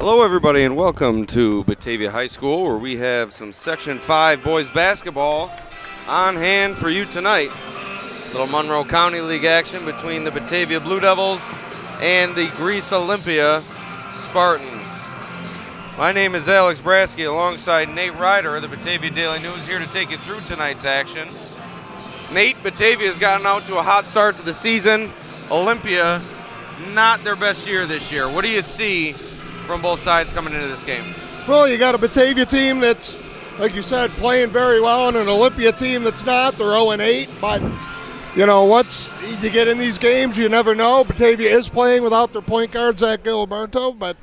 Hello everybody and welcome to Batavia High School, where we have some Section 5 boys basketball on hand for you tonight. Little Monroe County League action between the Batavia Blue Devils and the Greece Olympia Spartans. My name is Alex Brasky alongside Nate Ryder of the Batavia Daily News, here to take you through tonight's action. Nate, Batavia has gotten out to a hot start to the season. Olympia, not their best year this year. What do you see from both sides coming into this game? Well, you got a Batavia team that's, like you said, playing very well, and an Olympia team that's not. They're 0-8, but, you know, once you get in these games, you never know. Batavia is playing without their point guard, Zach Gilberto, but,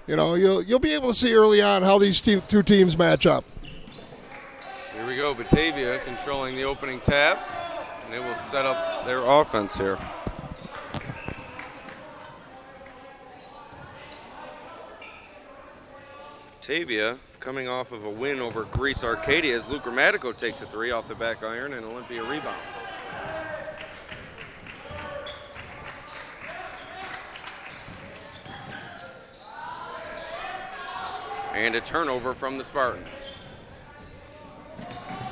you know, you'll be able to see early on how these two teams match up. Here we go, Batavia controlling the opening tap, and they will set up their offense here. Batavia coming off of a win over Greece Arcadia as Luke Grammatico takes a three off the back iron and Olympia rebounds. And a turnover from the Spartans.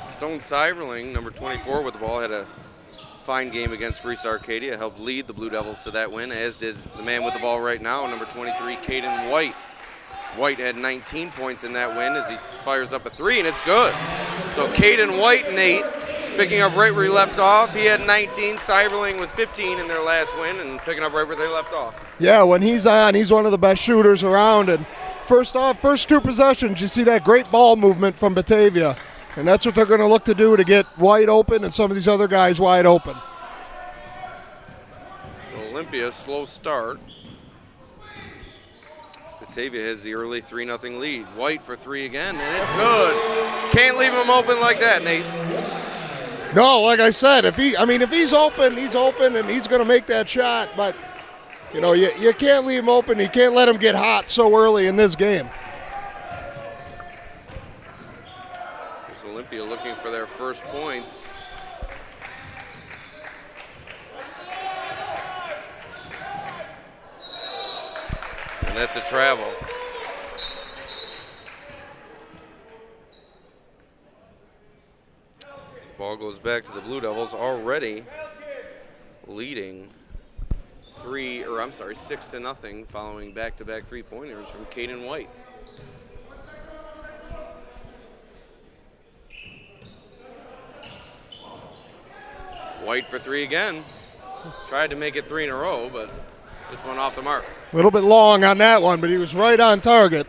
Stone Seiverling, number 24 with the ball, had a fine game against Greece Arcadia, helped lead the Blue Devils to that win, as did the man with the ball right now, number 23, Caden White. White had 19 points in that win as he fires up a three, and it's good. So Caden White, Nate, picking up right where he left off. He had 19, Seiverling with 15 in their last win, and picking up right where they left off. Yeah, when he's on, he's one of the best shooters around. And first two possessions, you see that great ball movement from Batavia. And that's what they're going to look to do to get White open and some of these other guys wide open. So Olympia, slow start. Batavia has the early 3-0 lead. White for three again, and it's good. Can't leave him open like that, Nate. No, like I said, if he's open, and he's going to make that shot. But, you know, you can't leave him open. You can't let him get hot so early in this game. Here's Olympia looking for their first points. And that's a travel. This ball goes back to the Blue Devils, already leading 6-0 following back-to-back three-pointers from Caden White. White for three again. Tried to make it three in a row, but this one off the mark. A little bit long on that one, but he was right on target.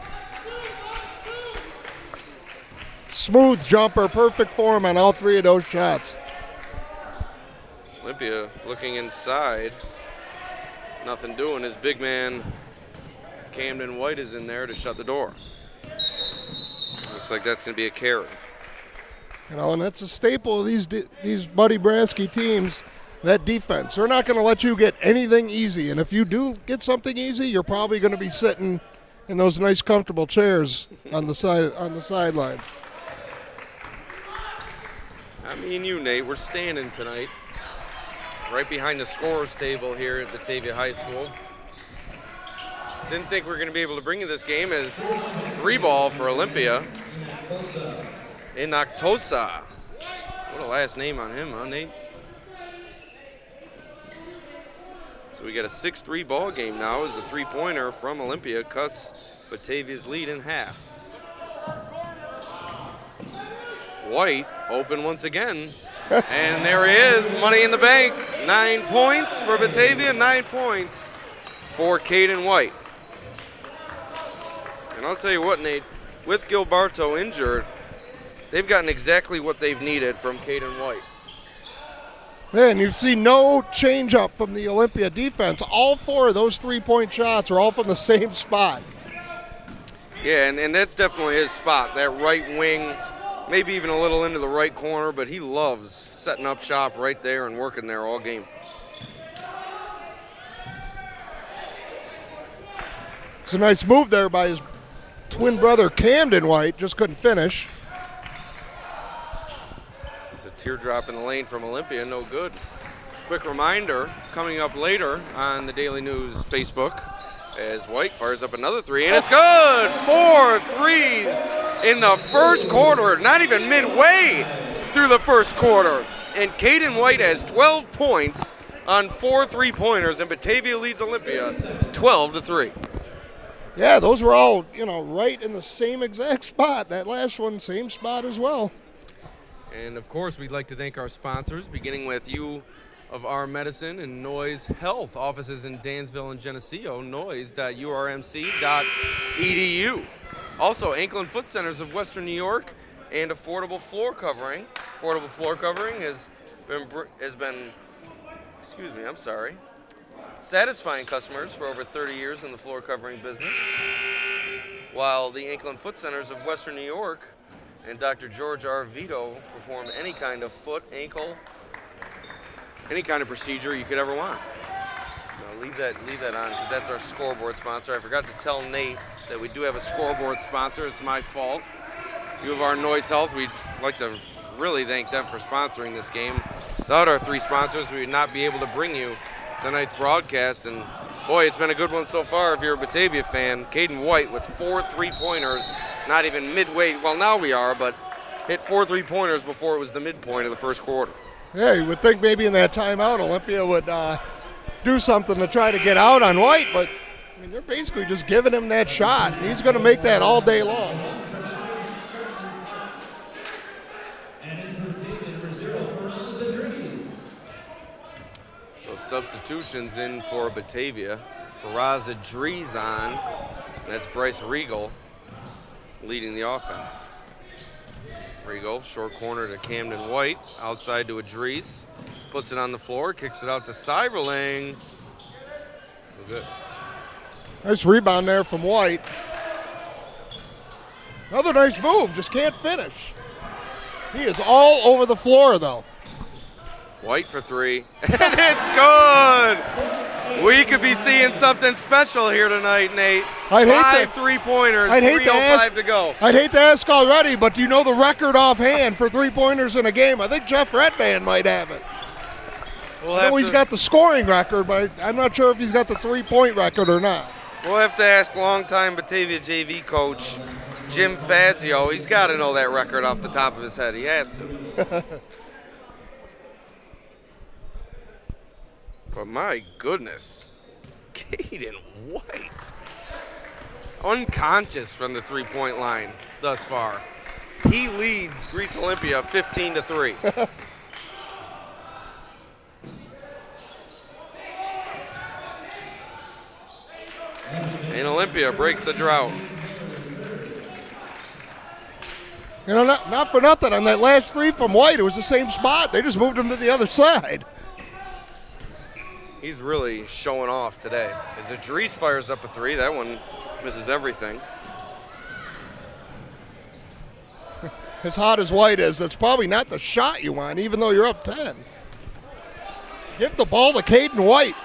Smooth jumper, perfect form on all three of those shots. Olympia looking inside. Nothing doing. His big man, Camden White, is in there to shut the door. Looks like that's going to be a carry. You know, and that's a staple of these Buddy Brasky teams. That defense, they're not going to let you get anything easy, and if you do get something easy, you're probably going to be sitting in those nice, comfortable chairs on the sidelines. I mean, you, Nate, we're standing tonight right behind the scorers table here at Batavia High School. Didn't think we were going to be able to bring you this game as three ball for Olympia. Inaktosa. What a last name on him, huh, Nate? So we got a 6-3 ball game now as a three-pointer from Olympia cuts Batavia's lead in half. White open once again, and there he is, money in the bank. 9 points for Batavia, 9 points for Caden White. And I'll tell you what, Nate, with Gilberto injured, they've gotten exactly what they've needed from Caden White. Man, you've seen no change up from the Olympia defense. All four of those three-point shots are all from the same spot. Yeah, and that's definitely his spot, that right wing, maybe even a little into the right corner, but he loves setting up shop right there and working there all game. It's a nice move there by his twin brother, Camden White, just couldn't finish. It's a teardrop in the lane from Olympia, no good. Quick reminder, coming up later on the Daily News Facebook, as White fires up another three, and it's good. 4 threes in the first quarter, not even midway through the first quarter. And Caden White has 12 points on 4 3-pointers, and Batavia leads Olympia 12-3. Yeah, those were all, right in the same exact spot. That last one, same spot as well. And of course, we'd like to thank our sponsors, beginning with U of R Medicine and Noise Health, offices in Dansville and Geneseo, noise.urmc.edu. Also, Ankle and Foot Centers of Western New York and Affordable Floor Covering. Affordable Floor Covering has been satisfying customers for over 30 years in the floor covering business, while the Ankle and Foot Centers of Western New York and Dr. George R. Vito perform any kind of foot, ankle, any kind of procedure you could ever want. Now leave that on, because that's our scoreboard sponsor. I forgot to tell Nate that we do have a scoreboard sponsor. It's my fault. U of R Noise Health, we'd like to really thank them for sponsoring this game. Without our 3 sponsors, we would not be able to bring you tonight's broadcast. And boy, it's been a good one so far if you're a Batavia fan. Caden White with 4 3-pointers, not even midway. Well, now we are, but hit 4 3-pointers before it was the midpoint of the first quarter. Yeah, you would think maybe in that timeout Olympia would do something to try to get out on White, but they're basically just giving him that shot. He's going to make that all day long. So substitutions in for Batavia. Faraz Adrees on. That's Bryce Regal leading the offense. Regal, short corner to Camden White. Outside to Adrees. Puts it on the floor, kicks it out to Seiverling. Good. Nice rebound there from White. Another nice move, just can't finish. He is all over the floor, though. White for 3, and it's good! We could be seeing something special here tonight, Nate. 5 3-pointers, 3:05 to go. I'd hate to ask already, but do you know the record offhand for 3-pointers in a game? I think Jeff Redman might have it. I know he's got the scoring record, but I'm not sure if he's got the 3-point record or not. We'll have to ask longtime Batavia JV coach Jim Fazio. He's got to know that record off the top of his head. He has to. But my goodness, Caden White, unconscious from the 3-point line thus far. He leads Greece Olympia 15-3. And Olympia breaks the drought. Not for nothing. On that last 3 from White, it was the same spot. They just moved him to the other side. He's really showing off today. As Adrees fires up a 3, that one misses everything. As hot as White is, that's probably not the shot you want, even though you're up 10. Give the ball to Caden White.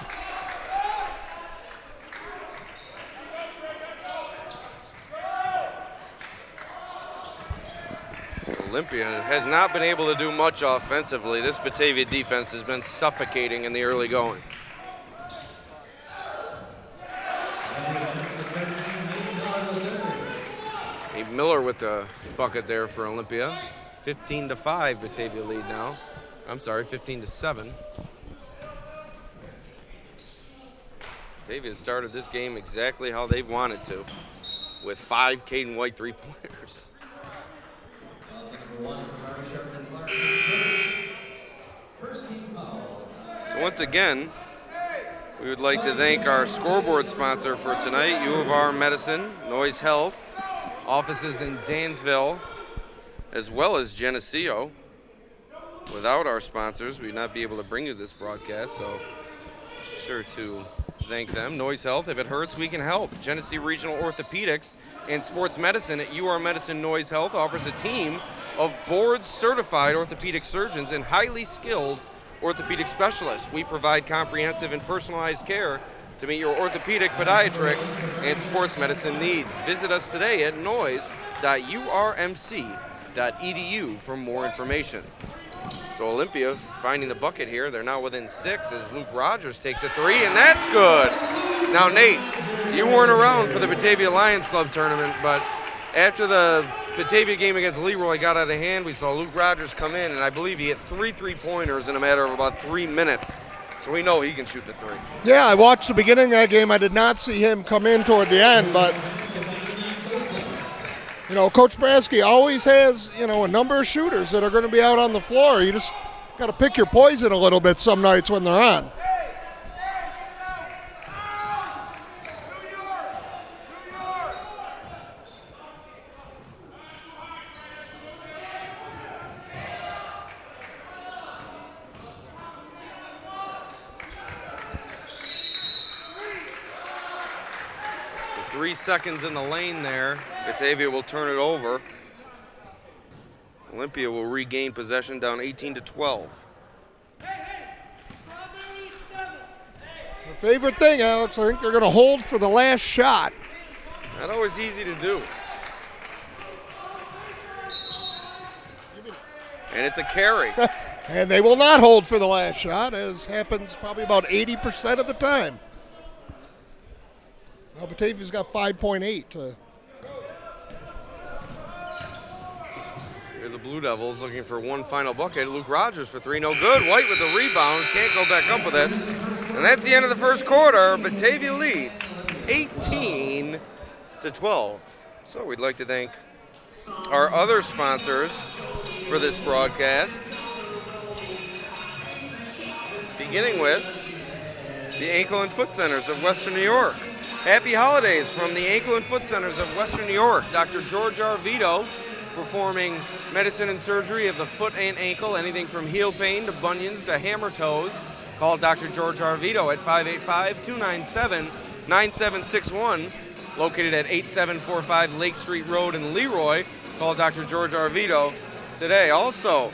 So Olympia has not been able to do much offensively. This Batavia defense has been suffocating in the early going. Miller with the bucket there for Olympia. 15-5 Batavia lead now. I'm sorry, 15-7. Batavia started this game exactly how they've wanted to, with 5 Caden White 3-pointers. So once again, we would like to thank our scoreboard sponsor for tonight, U of R Medicine, Noise Health, offices in Dansville, as well as Geneseo. Without our sponsors, we'd not be able to bring you this broadcast, so be sure to thank them. Noise Health, if it hurts, we can help. Genesee Regional Orthopedics and Sports Medicine at UR Medicine Noise Health offers a team of board-certified orthopedic surgeons and highly skilled orthopedic specialists. We provide comprehensive and personalized care to meet your orthopedic, podiatric, and sports medicine needs. Visit us today at noise.urmc.edu for more information. So Olympia finding the bucket here. They're now within 6 as Luke Rogers takes a 3, and that's good. Now, Nate, You weren't around for the Batavia Lions Club tournament, but after the Batavia game against Leroy got out of hand, we saw Luke Rogers come in, and I believe he hit 3 3-pointers in a matter of about 3 minutes. So we know he can shoot the three. Yeah, I watched the beginning of that game. I did not see him come in toward the end, but, you know, Coach Brasky always has, you know, a number of shooters that are going to be out on the floor. You just got to pick your poison a little bit some nights when they're on. So 3 seconds in the lane there. Batavia will turn it over. Olympia will regain possession down 18-12. Your favorite thing, Alex, I think they're going to hold for the last shot. Not always easy to do. And it's a carry. And they will not hold for the last shot, as happens probably about 80% of the time. Now Batavia's got 5.8 to... Here the Blue Devils looking for one final bucket. Luke Rogers for three, no good. White with the rebound, can't go back up with it. And that's the end of the first quarter. Batavia leads 18-12. So we'd like to thank our other sponsors for this broadcast. Beginning with the Ankle and Foot Centers of Western New York. Happy holidays from the Ankle and Foot Centers of Western New York. Dr. George Arvito performing medicine and surgery of the foot and ankle, anything from heel pain to bunions to hammer toes. Call Dr. George Arvito at 585-297-9761, located at 8745 Lake Street Road in Leroy. Call Dr. George Arvito today. Also,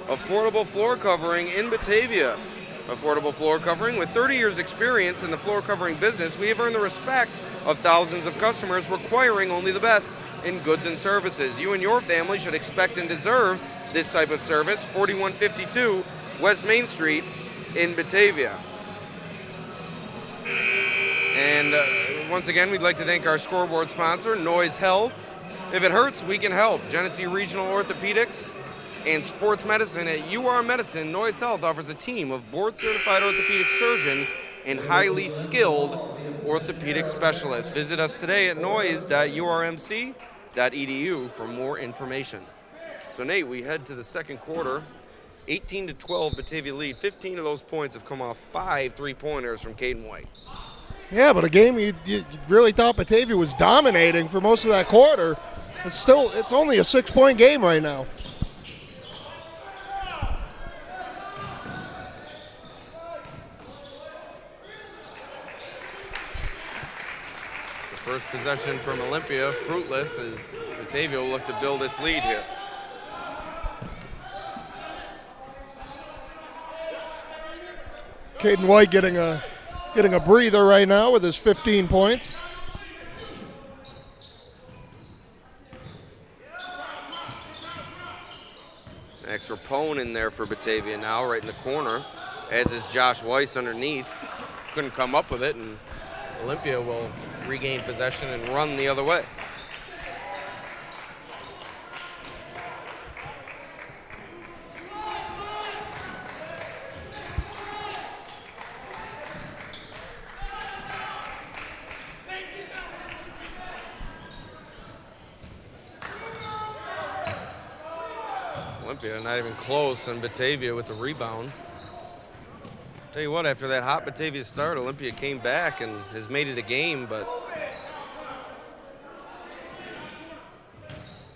Affordable Floor Covering in Batavia. Affordable Floor Covering. With 30 years experience in the floor covering business, we have earned the respect of thousands of customers requiring only the best in goods and services. You and your family should expect and deserve this type of service. 4152 West Main Street in Batavia. And once again, we'd like to thank our scoreboard sponsor, Noise Health. If it hurts, we can help. Genesee Regional Orthopedics and Sports Medicine at UR Medicine. Noise Health offers a team of board-certified orthopedic surgeons and highly skilled orthopedic specialists. Visit us today at noise.urmc.edu for more information. So Nate, we head to the second quarter. 18-12 Batavia lead. 15 of those points have come off 5 3-pointers from Caden White. Yeah, but a game you really thought Batavia was dominating for most of that quarter. It's only a 6-point game right now. First possession from Olympia, fruitless, as Batavia will look to build its lead here. Caden White getting a breather right now with his 15 points. Extra Rapone in there for Batavia now, right in the corner, as is Josh Weiss underneath. Couldn't come up with it, and Olympia will regain possession and run the other way. Olympia not even close, and Batavia with the rebound. Tell you what, after that hot Batavia start, Olympia came back and has made it a game, but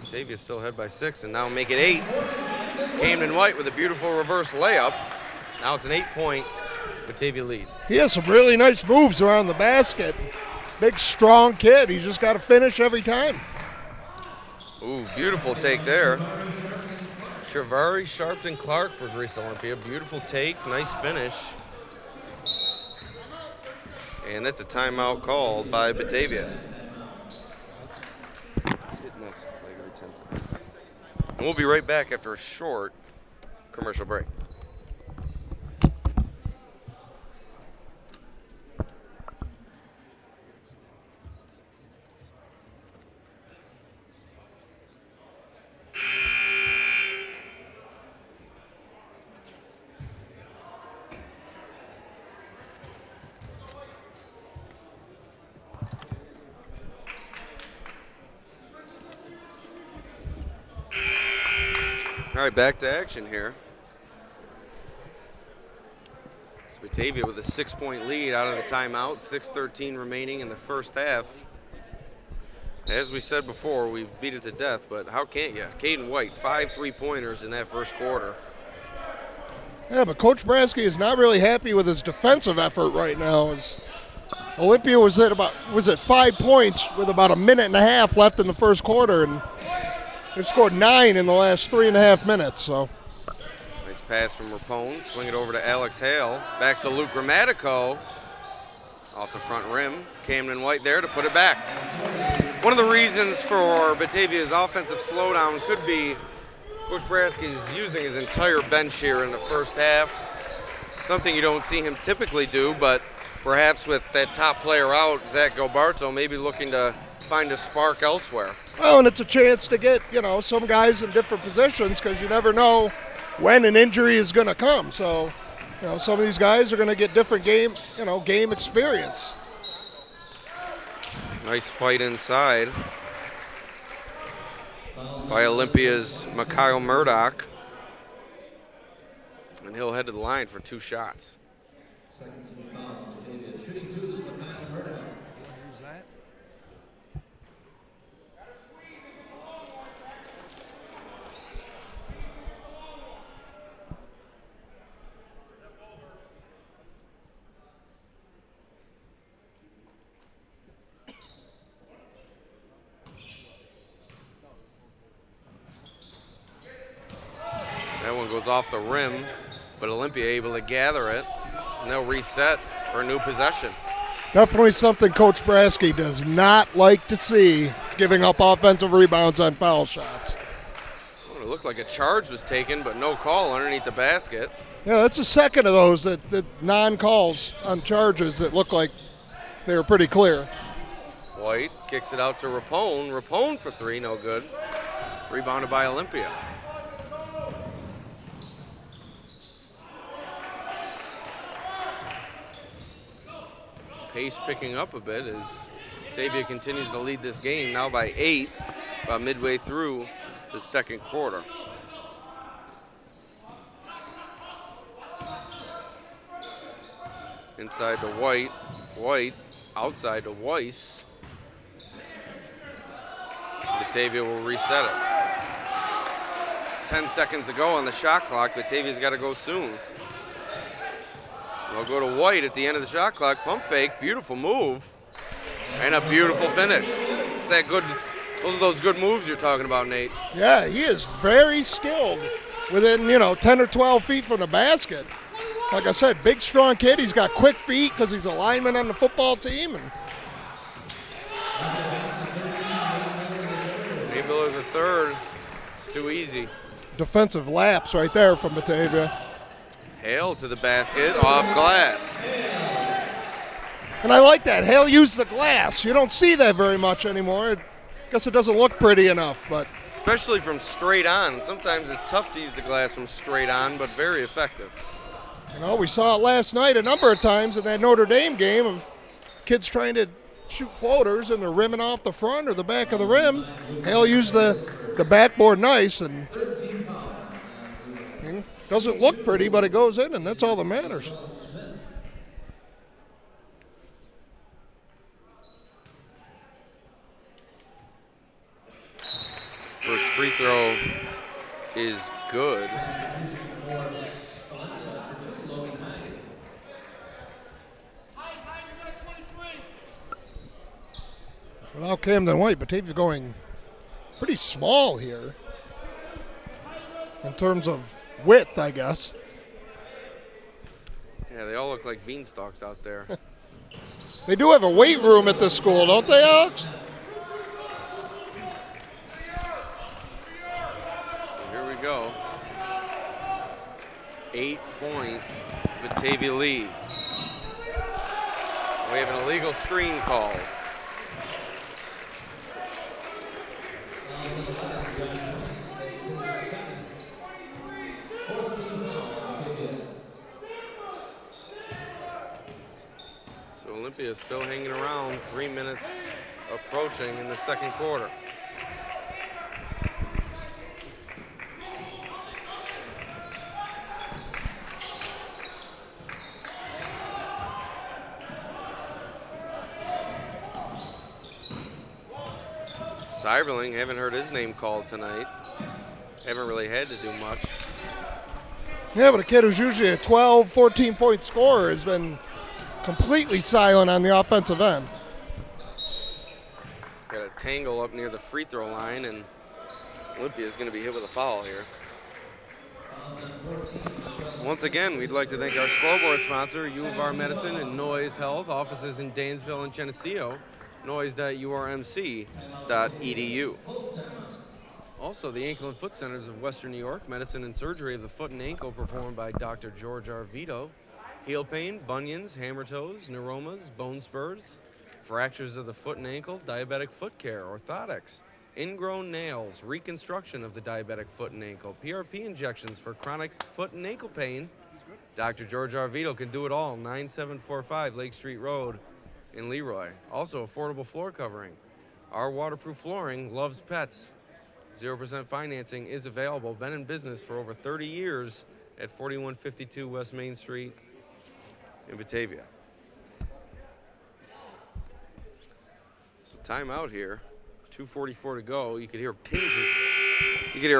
Batavia still ahead by 6 and now make it 8. It's Camden White with a beautiful reverse layup. Now it's an 8-point Batavia lead. He has some really nice moves around the basket. Big, strong kid. He's just got to finish every time. Ooh, beautiful take there. Shavari Sharpton Clark for Greece Olympia. Beautiful take, nice finish. And that's a timeout called by Batavia. Let's hit next, like every 10 seconds. And we'll be right back after a short commercial break. All right, back to action here. It's Batavia with a 6-point lead out of the timeout. 6:13 remaining in the first half. As we said before, we've beat it to death, but how can't you? Caden White, 5 3-pointers in that first quarter. Yeah, but Coach Brasky is not really happy with his defensive effort right now. As Olympia was at 5 points with about a minute and a half left in the first quarter, and they've scored 9 in the last 3.5 minutes. So nice pass from Rapone. Swing it over to Alex Hale. Back to Luke Grammatico. Off the front rim. Camden White there to put it back. One of the reasons for Batavia's offensive slowdown could be Coach Brasky is using his entire bench here in the first half. Something you don't see him typically do, but perhaps with that top player out, Zach Gilberto, maybe looking to find a spark elsewhere. Well, and it's a chance to get, some guys in different positions because you never know when an injury is going to come. So, some of these guys are going to get different game experience. Nice fight inside by Olympia's Mikhail Murdoch. And he'll head to the line for 2 shots. Second team foul, Batavia. Shooting 2 is Mikhail Murdoch. Who's that? That one goes off the rim, but Olympia able to gather it, and they'll reset for a new possession. Definitely something Coach Brasky does not like to see, giving up offensive rebounds on foul shots. Well, it looked like a charge was taken, but no call underneath the basket. Yeah, that's the second of those that non-calls on charges that look like they were pretty clear. White kicks it out to Rapone. Rapone for 3, no good. Rebounded by Olympia. Pace picking up a bit as Batavia continues to lead this game, now by 8, about midway through the second quarter. Inside to White. White outside to Weiss. Batavia will reset it. 10 seconds to go on the shot clock. Batavia's got to go soon. They'll go to White at the end of the shot clock. Pump fake, beautiful move, and a beautiful finish. It's that good. Those are those good moves you're talking about, Nate. Yeah, he is very skilled within, 10 or 12 feet from the basket. Like I said, big, strong kid. He's got quick feet because he's a lineman on the football team. And Nate Miller the third. It's too easy. defensive lapse right there from Batavia. Hale to the basket, off glass. And I like that. Hale used the glass. You don't see that very much anymore. I guess it doesn't look pretty enough, but Especially from straight on. Sometimes it's tough to use the glass from straight on, but very effective. we saw it last night a number of times in that Notre Dame game of kids trying to shoot floaters and they're rimming off the front or the back of the rim. Hale used the backboard nice and doesn't look pretty, but it goes in, and that's all that matters. First free throw is good. Without Camden White, Batavia's going pretty small here in terms of width, I guess. Yeah, they all look like beanstalks out there. They do have a weight room at this school, don't they, Alex? Here we go. 8-point Batavia lead. We have an illegal screen call. So Olympia is still hanging around, 3 minutes approaching in the second quarter. Seiberling, haven't heard his name called tonight. Haven't really had to do much. Yeah, but a kid who's usually a 12, 14-point scorer has been completely silent on the offensive end. Got a tangle up near the free throw line, and Olympia is going to be hit with a foul here. Once again, we'd like to thank our scoreboard sponsor, U of R Medicine and Noise Health, offices in Dansville and Geneseo, noise.urmc.edu. Also, the Ankle and Foot Centers of Western New York, medicine and surgery of the foot and ankle performed by Dr. George R. Vito. Heel pain, bunions, hammer toes, neuromas, bone spurs, fractures of the foot and ankle, diabetic foot care, orthotics, ingrown nails, reconstruction of the diabetic foot and ankle, PRP injections for chronic foot and ankle pain. Dr. George R. Vito can do it all, 9745 Lake Street Road in Leroy. Also, affordable floor covering. Our waterproof flooring loves pets. 0% financing is available. Been in business for over 30 years at 4152 West Main Street in Batavia. So timeout here. 2:44 to go. You could hear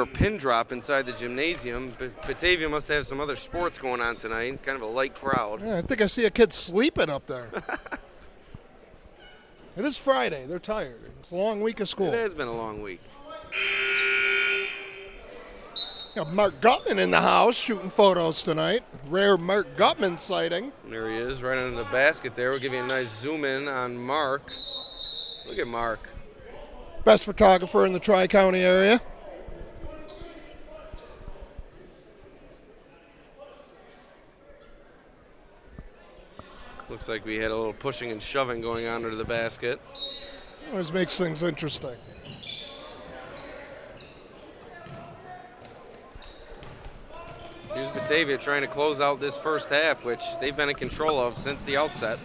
a pin drop inside the gymnasium. Batavia must have some other sports going on tonight. Kind of a light crowd. Yeah, I think I see a kid sleeping up there. It is Friday. They're tired. It's a long week of school. It has been a long week. Got Mark Gutman in the house shooting photos tonight. Rare Mark Gutman sighting. There he is, right under the basket there. We'll give you a nice zoom in on Mark. Look at Mark. Best photographer in the Tri-County area. Looks like we had a little pushing and shoving going on under the basket. Always makes things interesting. So here's Batavia trying to close out this first half, which they've been in control of since the outset.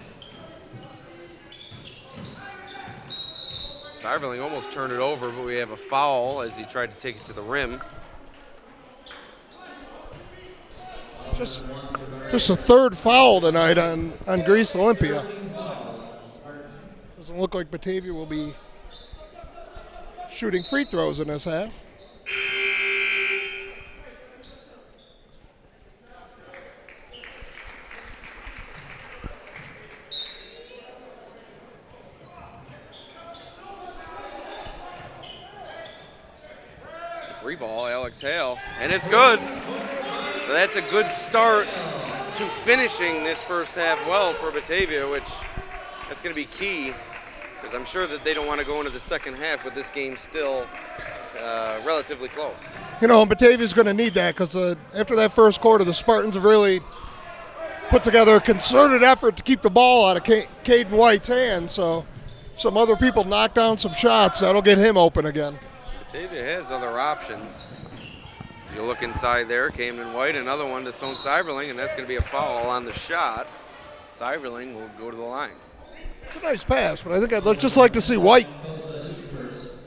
Seiberling almost turned it over, but we have a foul as he tried to take it to the rim. Just a third foul tonight on Greece Olympia. Doesn't look like Batavia will be shooting free throws in this half. Three ball, Alex Hale, and it's good. So that's a good start to finishing this first half well for Batavia, which that's going to be key because I'm sure that they don't want to go into the second half with this game still relatively close. You know, Batavia's going to need that because after that first quarter, the Spartans have really put together a concerted effort to keep the ball out of Caden White's hands. So some other people knock down some shots. That'll get him open again. Batavia has other options. As you look inside there, Camden White, another one to Stone Seiberling, and that's going to be a foul on the shot. Seiberling will go to the line. It's a nice pass, but I think I'd just like to see White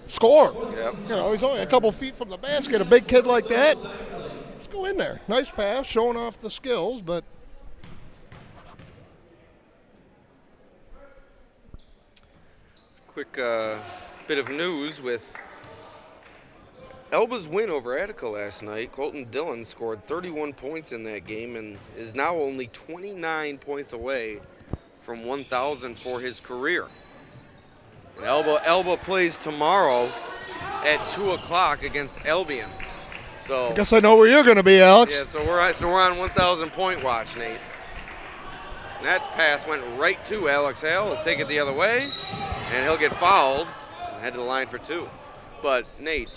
score. Yep. You know, he's only a couple feet from the basket. A big kid like that, just go in there. Nice pass, showing off the skills, but quick bit of news with Elba's win over Attica last night. Colton Dillon scored 31 points in that game and is now only 29 points away from 1,000 for his career. And Elba plays tomorrow at 2 o'clock against Albion. So I guess I know where you're going to be, Alex. yeah, so we're on 1,000 point watch, Nate. And that pass went right to Alex Hale. He'll take it the other way, and he'll get fouled and head to the line for two. But Nate,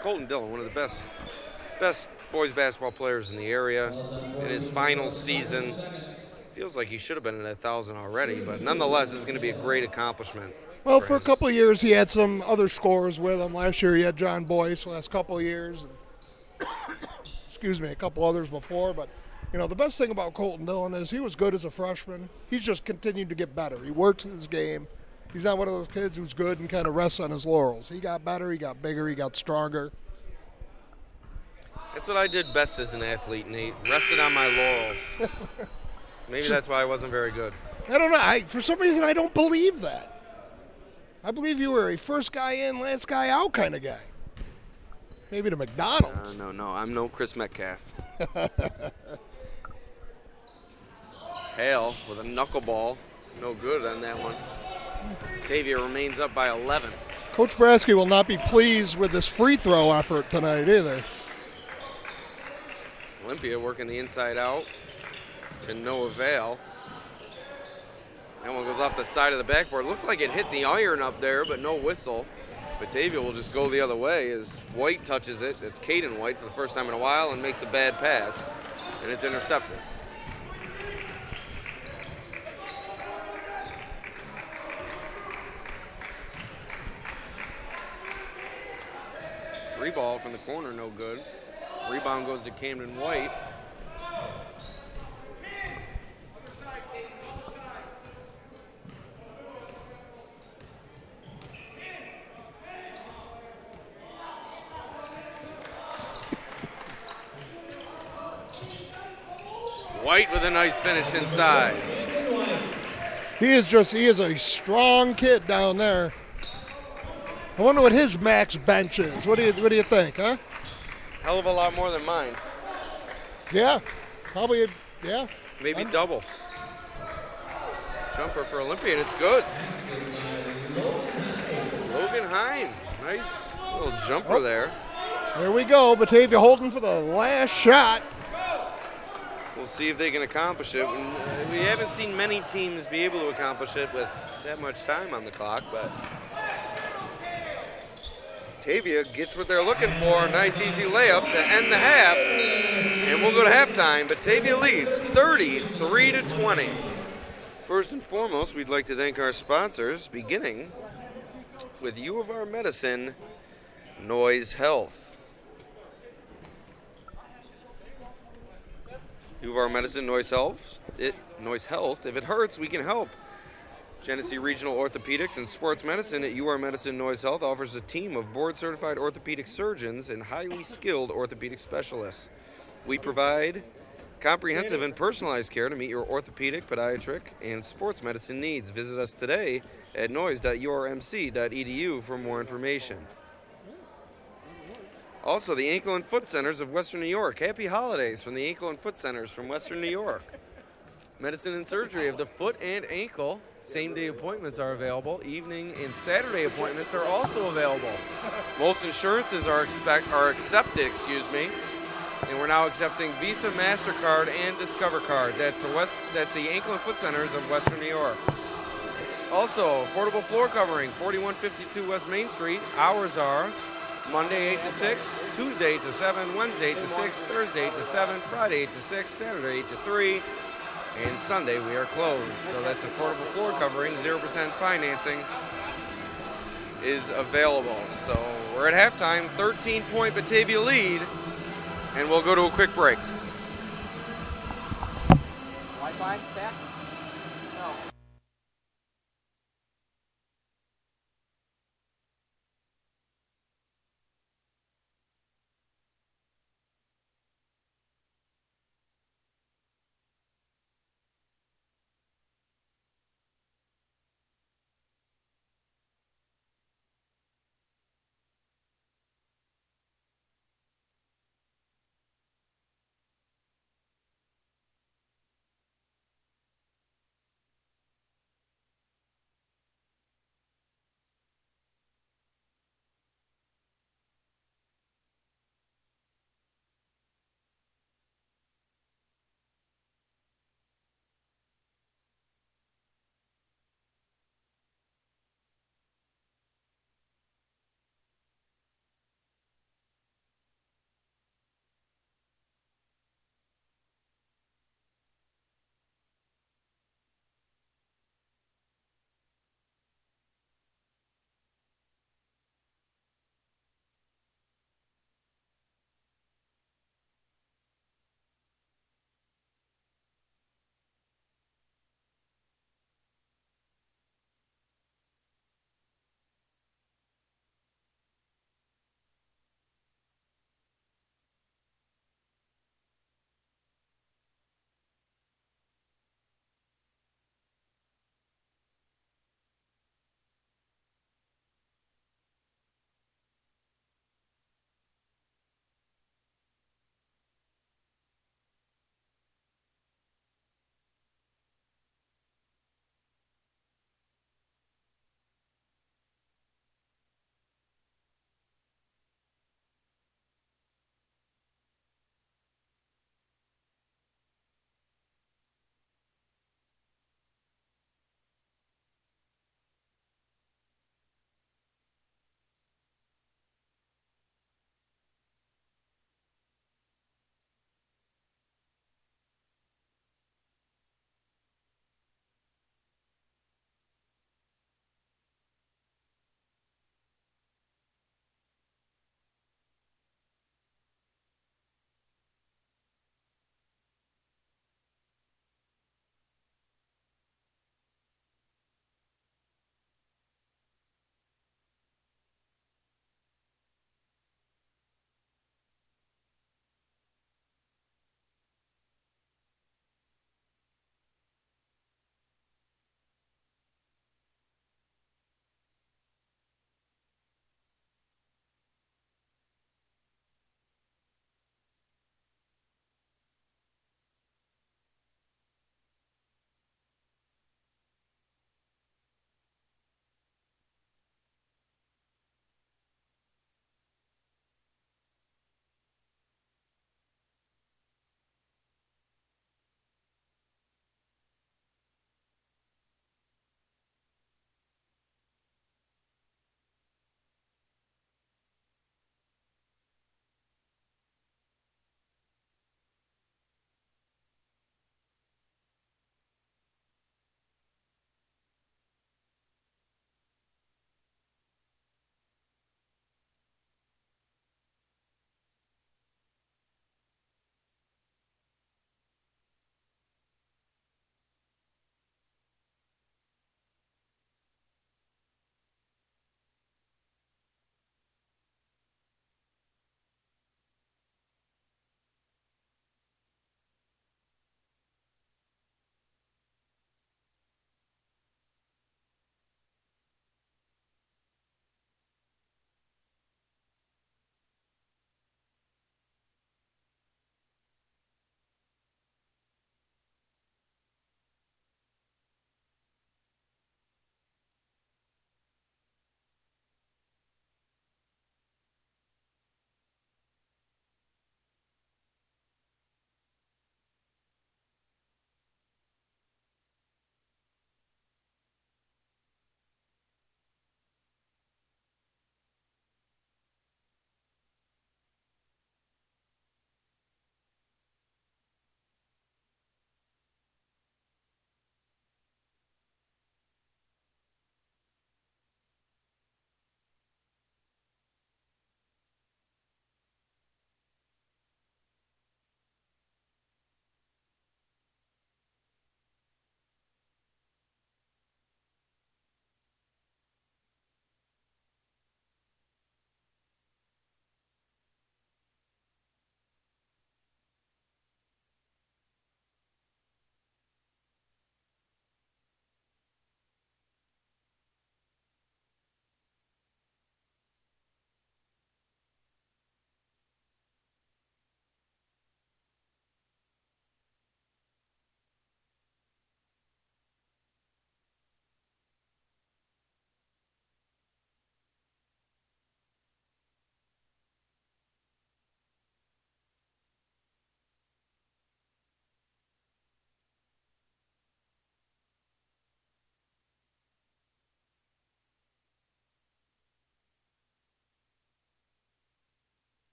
Colton Dillon, one of the best boys basketball players in the area, in his final season. Feels like he should have been at 1,000 already, but nonetheless, it's going to be a great accomplishment. Well, for a couple of years, he had some other scorers with him. Last year, he had John Boyce. Last couple of years, a couple others before. But you know, the best thing about Colton Dillon is he was good as a freshman. He's just continued to get better. He works his game. He's not one of those kids who's good and kind of rests on his laurels. He got better, he got bigger, he got stronger. That's what I did best as an athlete, Nate. Rested on my laurels. Maybe that's why I wasn't very good. I don't know. For some reason, I don't believe that. I believe you were a first guy in, last guy out kind of guy. Maybe to McDonald's. No. I'm no Chris Metcalf. Hale with a knuckleball. No good on that one. Batavia remains up by 11. Coach Brasky will not be pleased with this free throw effort tonight either. Olympia working the inside out to no avail. That one goes off the side of the backboard. Looked like it hit the iron up there, but no whistle. Batavia will just go the other way as White touches it. It's Caden White for the first time in a while and makes a bad pass, and it's intercepted. Three ball from the corner, no good. Rebound goes to Camden White. White with a nice finish inside. He is a strong kid down there. I wonder what his max bench is. What do you think, huh? Hell of a lot more than mine. Yeah, probably. Yeah, Maybe double. Jumper for Olympia, and it's good. Logan Hine. Nice little jumper there. There we go. Batavia holding for the last shot. We'll see if they can accomplish it. We haven't seen many teams be able to accomplish it with that much time on the clock, but Batavia gets what they're looking for. Nice, easy layup to end the half. And we'll go to halftime. Batavia leads 33-20. First and foremost, we'd like to thank our sponsors, beginning with U of R Medicine, Noise Health. U of R Medicine, Noise Health. If it hurts, we can help. Genesee Regional Orthopedics and Sports Medicine at UR Medicine Noise Health offers a team of board-certified orthopedic surgeons and highly skilled orthopedic specialists. We provide comprehensive and personalized care to meet your orthopedic, podiatric, and sports medicine needs. Visit us today at noise.urmc.edu for more information. Also, the Ankle and Foot Centers of Western New York. Happy holidays from the Ankle and Foot Centers from Western New York. Medicine and surgery of the foot and ankle. Same-day appointments are available. Evening and Saturday appointments are also available. Most insurances are accepted, and we're now accepting Visa, MasterCard, and Discover Card. That's the Ankle and Foot Centers of Western New York. Also, affordable floor covering, 4152 West Main Street. Hours are Monday 8 to 6, Tuesday 8 to 7, Wednesday 8 to 6, Thursday 8 to 7, Friday 8 to 6, Saturday 8 to 3, and Sunday we are closed. So that's affordable floor covering. 0% financing is available. So we're at halftime, 13-point Batavia lead, and we'll go to a quick break. Wi-Fi back? No.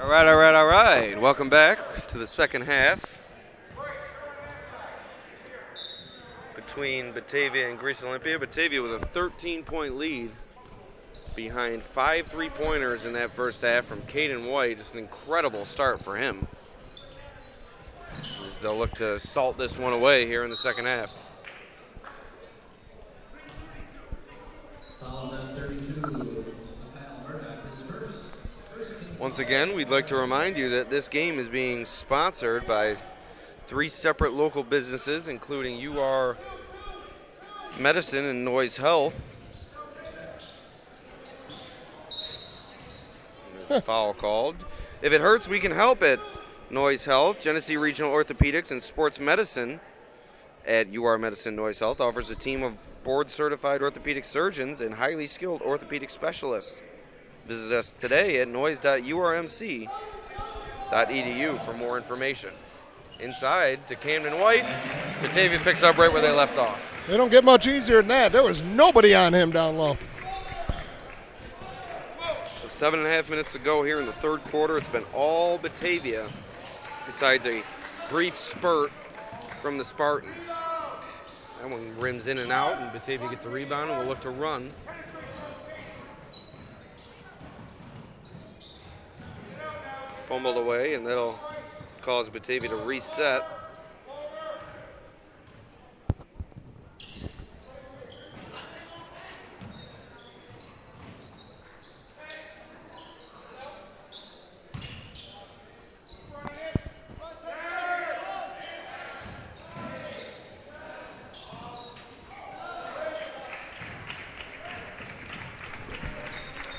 All right. Welcome back to the second half between Batavia and Greece Olympia. Batavia with a 13-point lead behind 5 3-pointers in that first half from Caden White. Just an incredible start for him, as they'll look to salt this one away here in the second half. Fouls on 32. Kyle Murdoch is first. Once again, we'd like to remind you that this game is being sponsored by 3 separate local businesses, including UR Medicine and Noise Health. There's a foul called. If it hurts, we can help it. Noise Health, Genesee Regional Orthopedics and Sports Medicine at UR Medicine Noise Health offers a team of board-certified orthopedic surgeons and highly skilled orthopedic specialists. Visit us today at noise.urmc.edu for more information. Inside to Camden White. Batavia picks up right where they left off. They don't get much easier than that. There was nobody on him down low. So 7.5 minutes to go here in the third quarter. It's been all Batavia, besides a brief spurt from the Spartans. That one rims in and out, and Batavia gets a rebound and will look to run. Fumbled away, and that'll cause Batavia to reset.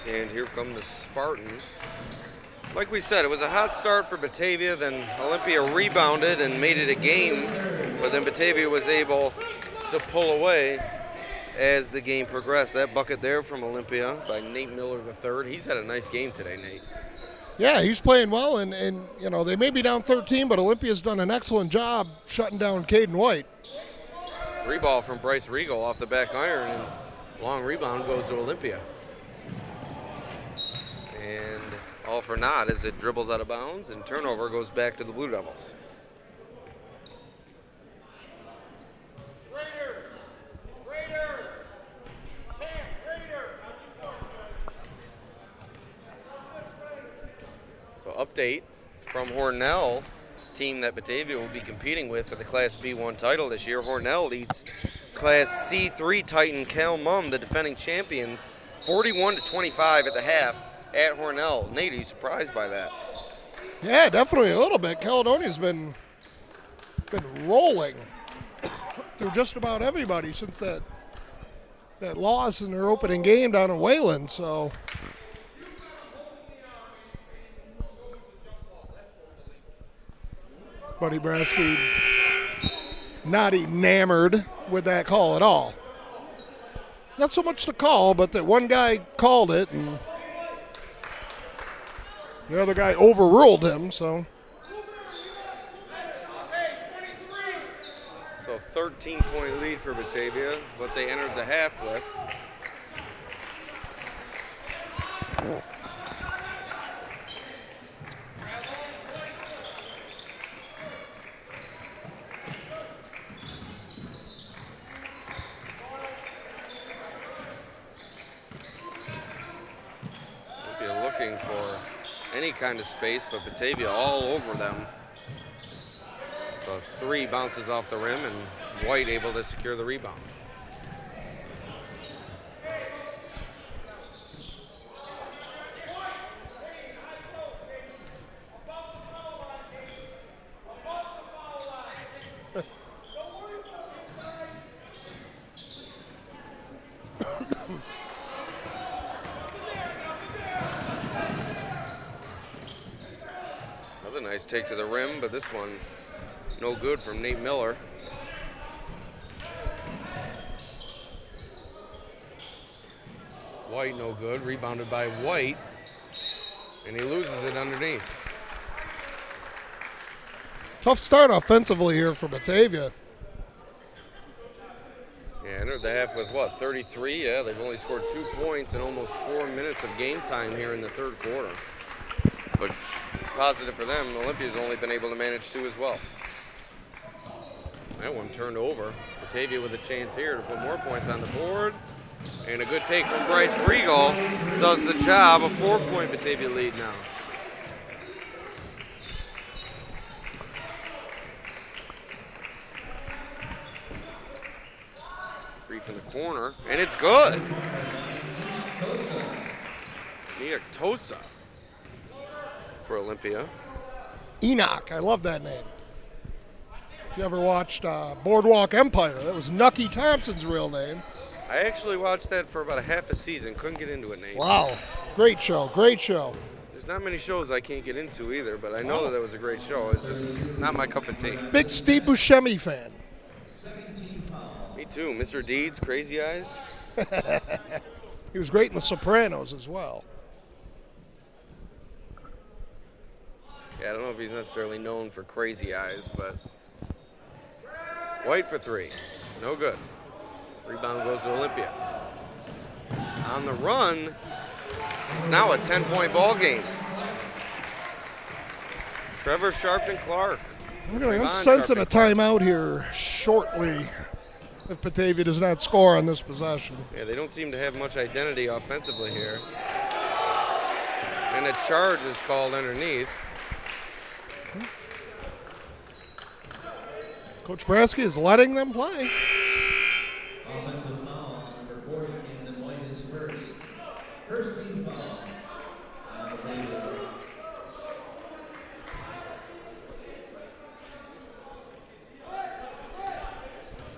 And here come the Spartans. Like we said, it was a hot start for Batavia, then Olympia rebounded and made it a game, but then Batavia was able to pull away as the game progressed. That bucket there from Olympia by Nate Miller III. He's had a nice game today, Nate. Yeah, he's playing well, and you know, they may be down 13, but Olympia's done an excellent job shutting down Caden White. 3-ball from Bryce Regal off the back iron, and long rebound goes to Olympia. And all for naught as it dribbles out of bounds, and turnover goes back to the Blue Devils. So update from Hornell, team that Batavia will be competing with for the Class B1 title this year. Hornell leads Class C3 Titan Cal Mum, the defending champions, 41-25 at the half at Hornell. Nate, are you surprised by that? Yeah, definitely a little bit. Caledonia's been rolling through just about everybody since that loss in their opening game down in Wayland. So Buddy Brasky not enamored with that call at all. Not so much the call, but that one guy called it and the other guy overruled him, so. So 13-point lead for Batavia, what they entered the half with. Olympia looking for any kind of space, but Batavia all over them. So 3 bounces off the rim, and White able to secure the rebound. Another nice take to the rim, but this one no good from Nate Miller. White no good, rebounded by White, and he loses it underneath. Tough start offensively here for Batavia. Yeah, entered the half with what, 33? Yeah, they've only scored 2 points in almost 4 minutes of game time here in the third quarter. But Positive for them. Olympia's only been able to manage 2 as well. That one turned over. Batavia with a chance here to put more points on the board. And a good take from Bryce Regal does the job. A 4-point Batavia lead now. Three from the corner, and it's good. Nia Tosa for Olympia. Enoch, I love that name. If you ever watched Boardwalk Empire, that was Nucky Thompson's real name. I actually watched that for about a half a season. Couldn't get into it, Nate. Wow, great show, great show. There's not many shows I can't get into either, but I know that was a great show. It's just not my cup of tea. Big Steve Buscemi fan. Me too. Mr. Deeds, Crazy Eyes. He was great in The Sopranos as well. Yeah, I don't know if he's necessarily known for crazy eyes, but White for 3. No good. Rebound goes to Olympia. On the run, it's now a 10-point ball game. Trevor Sharpton Clark. I'm sensing a timeout here shortly if Batavia does not score on this possession. Yeah, they don't seem to have much identity offensively here. And a charge is called underneath. Coach Brasky is letting them play. Offensive foul on number 40, Camden White is first. First team foul on Batavia.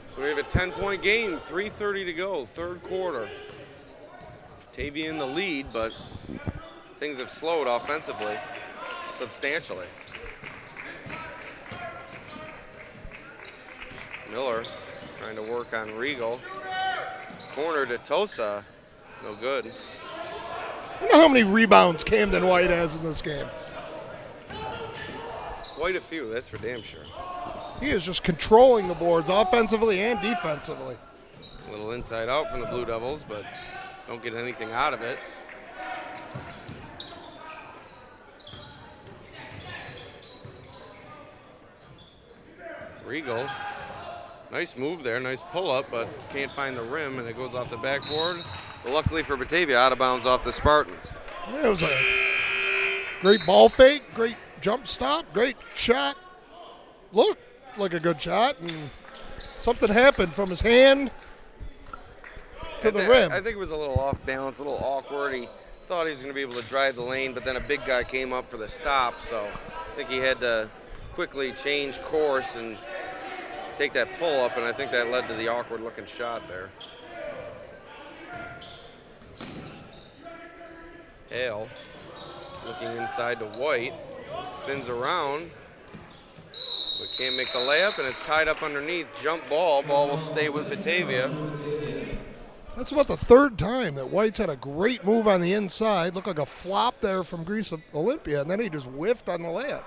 So we have a 10-point game, 3:30 to go, third quarter. Batavia in the lead, but things have slowed offensively substantially. Miller trying to work on Regal. Corner to Tosa, no good. I wonder how many rebounds Camden White has in this game. Quite a few, that's for damn sure. He is just controlling the boards offensively and defensively. A little inside out from the Blue Devils, but don't get anything out of it. Regal, nice move there, nice pull up, but can't find the rim, and it goes off the backboard. But luckily for Batavia, out of bounds off the Spartans. Yeah, it was a great ball fake, great jump stop, great shot. Looked like a good shot, and something happened from his hand to the rim. I think it was a little off balance, a little awkward. He thought he was going to be able to drive the lane, but then a big guy came up for the stop, so I think he had to quickly change course and take that pull up, and I think that led to the awkward looking shot there. Hale looking inside to White, spins around, but can't make the layup, and it's tied up underneath. Jump ball, ball will stay with Batavia. That's about the third time that White's had a great move on the inside. Looked like a flop there from Greece Olympia, and then he just whiffed on the layup.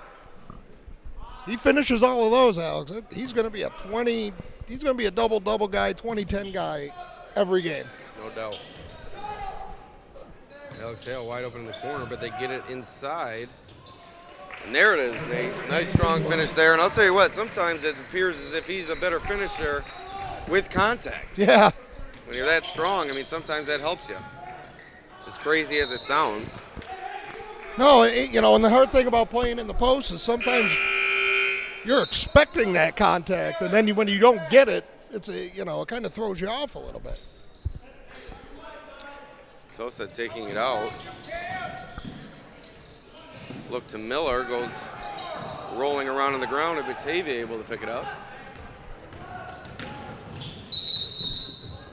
He finishes all of those, Alex. He's going to be a 20. He's going to be a double-double guy, 20-10 guy every game. No doubt. Alex Hale wide open in the corner, but they get it inside. And there it is, Nate. Nice strong finish there. And I'll tell you what, sometimes it appears as if he's a better finisher with contact. Yeah. When you're that strong, I mean, sometimes that helps you. As crazy as it sounds. No, and the hard thing about playing in the post is sometimes you're expecting that contact, and then when you don't get it, it kind of throws you off a little bit. Tosa taking it out. Look to Miller, goes rolling around on the ground, and Batavia able to pick it up.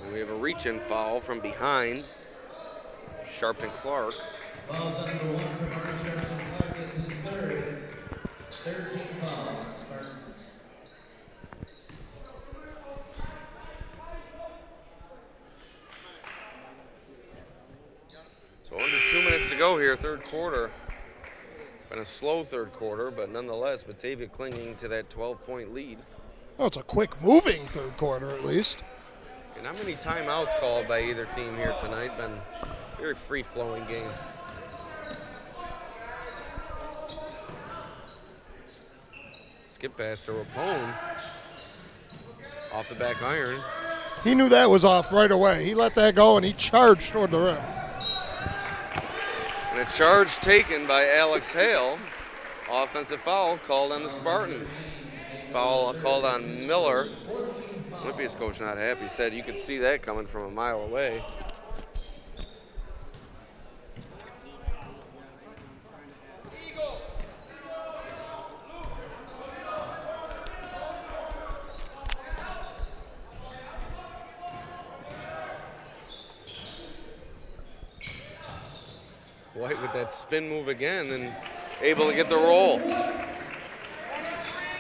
And we have a reach-in foul from behind. Sharpton Clark. Fouls on number 1 for Mark Sharpton Clark. That's his third. 13 foul on Spartans. So under 2 minutes to go here, third quarter. Been a slow third quarter, but nonetheless, Batavia clinging to that 12-point lead. Well, it's a quick-moving third quarter, at least. And not many timeouts called by either team here tonight. Been a very free-flowing game. Skip pass to Rapone. Off the back iron. He knew that was off right away. He let that go, and he charged toward the rim. And a charge taken by Alex Hale. Offensive foul called on the Spartans. Foul called on Miller. Olympia's coach not happy. Said you could see that coming from a mile away. White with that spin move again and able to get the roll.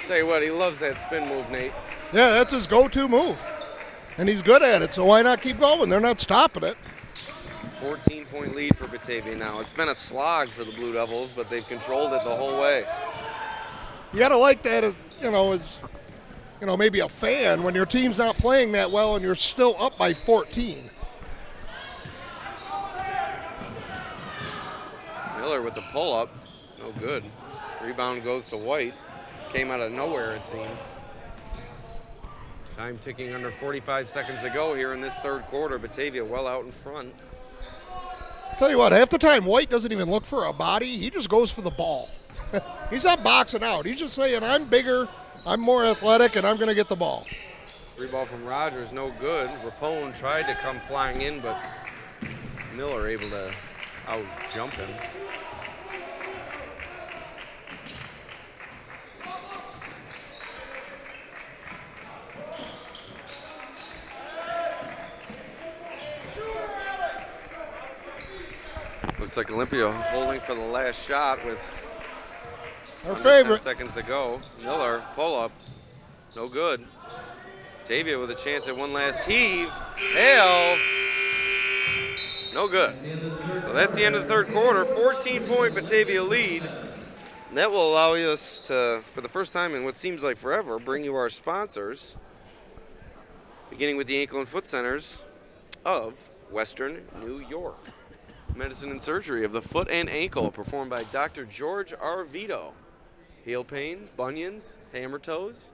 Tell you what, he loves that spin move, Nate. Yeah, that's his go-to move. And he's good at it, so why not keep going? They're not stopping it. 14-point lead for Batavia now. It's been a slog for the Blue Devils, but they've controlled it the whole way. You got to like that, as maybe a fan, when your team's not playing that well and you're still up by 14. Miller with the pull-up. No good. Rebound goes to White. Came out of nowhere, it seemed. Time ticking under 45 seconds to go here in this third quarter. Batavia well out in front. Tell you what, half the time White doesn't even look for a body. He just goes for the ball. He's not boxing out. He's just saying, I'm bigger, I'm more athletic, and I'm going to get the ball. Three ball from Rogers, no good. Rapone tried to come flying in, but Miller able to out-jump him. Looks like Olympia holding for the last shot with Our under favorite. 10 seconds to go. Miller, pull-up, no good. Batavia with a chance at one last heave. Hale, no good. So that's the end of the third quarter. 14-point Batavia lead. And that will allow us to, for the first time in what seems like forever, bring you our sponsors, beginning with the ankle and foot centers of Western New York. Medicine and surgery of the foot and ankle performed by Dr. George Arvito. Heel pain, bunions, hammer toes.